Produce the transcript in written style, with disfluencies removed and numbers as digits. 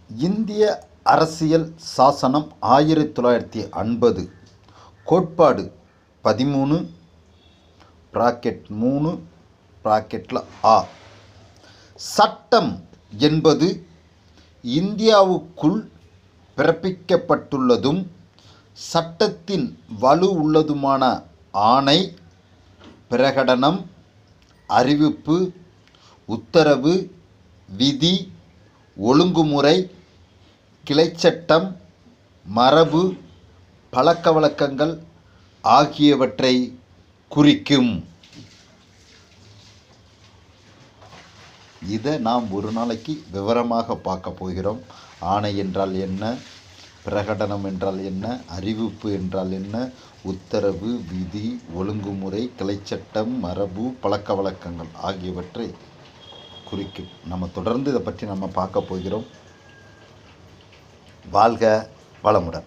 இந்திய அரசியல் சாசனம் 1950 கோட்பாடு 13 (3) (ஆ). சட்டம் என்பது இந்தியாவுக்குள் பிறப்பிக்கப்பட்டுள்ளதும் சட்டத்தின் வலு உள்ளதுமான ஆணை, பிரகடனம், அறிவிப்பு, உத்தரவு, விதி, ஒழுங்குமுறை, கிளைச்சட்டம், மரபு, பழக்கவழக்கங்கள் ஆகியவற்றை குறிக்கும். இதை நாம் ஒரு நாளைக்கு விவரமாக பார்க்க போகிறோம். ஆணை என்றால் என்ன, பிரகடனம் என்றால் என்ன, அறிவிப்பு என்றால் என்ன, உத்தரவு, விதி, ஒழுங்குமுறை, கிளைச்சட்டம், மரபு, பழக்கவழக்கங்கள் ஆகியவற்றை குறிக்கும். நம்ம தொடர்ந்து இதை பற்றி நம்ம பார்க்க போகிறோம். வாழ்க வளமுடன்.